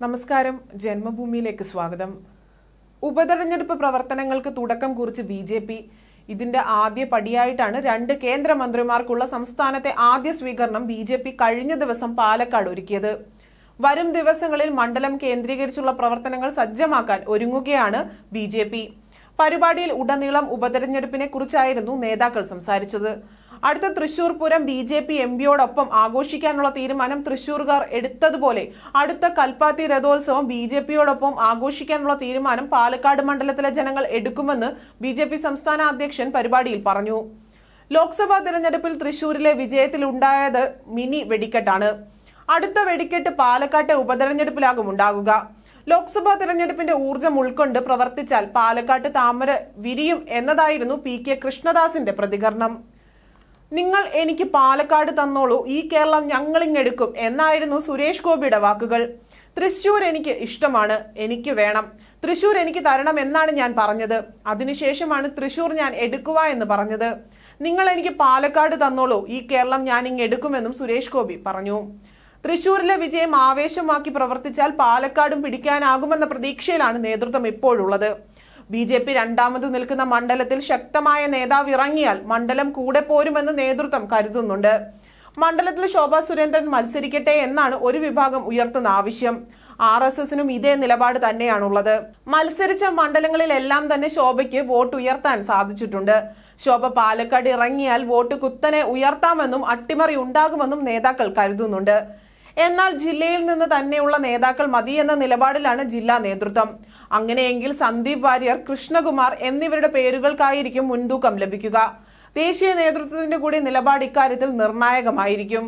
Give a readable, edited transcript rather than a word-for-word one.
നമസ്കാരം. ജന്മഭൂമിയിലേക്ക് സ്വാഗതം. ഉപതെരഞ്ഞെടുപ്പ് പ്രവർത്തനങ്ങൾക്ക് തുടക്കം കുറിച്ച് ബി.ജെ.പി. ഇതിന്റെ ആദ്യ പടിയായിട്ടാണ് 2 കേന്ദ്രമന്ത്രിമാർക്കുള്ള സംസ്ഥാനത്തെ ആദ്യ സ്വീകരണം ബി.ജെ.പി. കഴിഞ്ഞ ദിവസം പാലക്കാട് ഒരുക്കിയത്. വരും ദിവസങ്ങളിൽ മണ്ഡലം കേന്ദ്രീകരിച്ചുള്ള പ്രവർത്തനങ്ങൾ സജ്ജമാക്കാൻ ഒരുങ്ങുകയാണ് ബി.ജെ.പി. പരിപാടിയിൽ ഉടനീളം ഉപതെരഞ്ഞെടുപ്പിനെ കുറിച്ചായിരുന്നു നേതാക്കൾ സംസാരിച്ചത്. അടുത്ത തൃശൂർ പൂരം ബി.ജെ.പി. എംപിയോടൊപ്പം ആഘോഷിക്കാനുള്ള തീരുമാനം തൃശൂർകാർ എടുത്തതുപോലെ അടുത്ത കൽപ്പാത്തി രഥോത്സവം ബി.ജെ.പിയോടൊപ്പം ആഘോഷിക്കാനുള്ള തീരുമാനം പാലക്കാട് മണ്ഡലത്തിലെ ജനങ്ങൾ എടുക്കുമെന്ന് ബി.ജെ.പി. സംസ്ഥാന അധ്യക്ഷൻ പരിപാടിയിൽ പറഞ്ഞു. ലോക്സഭാ തെരഞ്ഞെടുപ്പിൽ തൃശൂരിലെ വിജയത്തിലുണ്ടായത് മിനി വെടിക്കെട്ടാണ്. അടുത്ത വെടിക്കെട്ട് പാലക്കാട്ടെ ഉപതെരഞ്ഞെടുപ്പിലാകും ഉണ്ടാകുക. ലോക്സഭാ തെരഞ്ഞെടുപ്പിന്റെ ഊർജ്ജം ഉൾക്കൊണ്ട് പ്രവർത്തിച്ചാൽ പാലക്കാട്ട് താമര വിരിയും എന്നതായിരുന്നു പി.കെ. കൃഷ്ണദാസിന്റെ പ്രതികരണം. നിങ്ങൾ എനിക്ക് പാലക്കാട് തന്നോളൂ, ഈ കേരളം ഞങ്ങളിങ്ങെടുക്കും എന്നായിരുന്നു സുരേഷ് ഗോപിയുടെ വാക്കുകൾ. തൃശൂർ എനിക്ക് ഇഷ്ടമാണ്, എനിക്ക് വേണം. തൃശൂർ എനിക്ക് തരണം എന്നാണ് ഞാൻ പറഞ്ഞത്. അതിനുശേഷമാണ് തൃശൂർ ഞാൻ എടുക്കുക എന്ന് പറഞ്ഞത്. നിങ്ങൾ എനിക്ക് പാലക്കാട് തന്നോളൂ, ഈ കേരളം ഞാൻ ഇങ്ങെടുക്കുമെന്നും സുരേഷ് ഗോപി പറഞ്ഞു. തൃശൂരിലെ വിജയം ആവേശമാക്കി പ്രവർത്തിച്ചാൽ പാലക്കാടും പിടിക്കാനാകുമെന്ന പ്രതീക്ഷയിലാണ് നേതൃത്വം ഇപ്പോഴുള്ളത്. ബി.ജെ.പി. രണ്ടാമത് നിൽക്കുന്ന മണ്ഡലത്തിൽ ശക്തമായ നേതാവ് ഇറങ്ങിയാൽ മണ്ഡലം കൂടെ പോരുമെന്ന് നേതൃത്വം കരുതുന്നുണ്ട്. മണ്ഡലത്തിൽ ശോഭാ സുരേന്ദ്രൻ മത്സരിക്കട്ടെ എന്നാണ് ഒരു വിഭാഗം ഉയർത്തുന്ന ആവശ്യം. RSSനും ഇതേ നിലപാട് തന്നെയാണുള്ളത്. മത്സരിച്ച മണ്ഡലങ്ങളിലെല്ലാം തന്നെ ശോഭയ്ക്ക് വോട്ട് ഉയർത്താൻ സാധിച്ചിട്ടുണ്ട്. ശോഭ പാലക്കാട് ഇറങ്ങിയാൽ വോട്ട് കുത്തനെ ഉയർത്താമെന്നും അട്ടിമറി ഉണ്ടാകുമെന്നും നേതാക്കൾ കരുതുന്നുണ്ട്. എന്നാൽ ജില്ലയിൽ നിന്ന് തന്നെയുള്ള നേതാക്കൾ മതിയെന്ന നിലപാടിലാണ് ജില്ലാ നേതൃത്വം. അങ്ങനെയെങ്കിൽ സന്ദീപ് വാര്യർ, കൃഷ്ണകുമാർ എന്നിവരുടെ പേരുകൾക്കായിരിക്കും മുൻതൂക്കം ലഭിക്കുക. ദേശീയ നേതൃത്വത്തിന്റെ കൂടി നിലപാട് ഇക്കാര്യത്തിൽ നിർണായകമായിരിക്കും.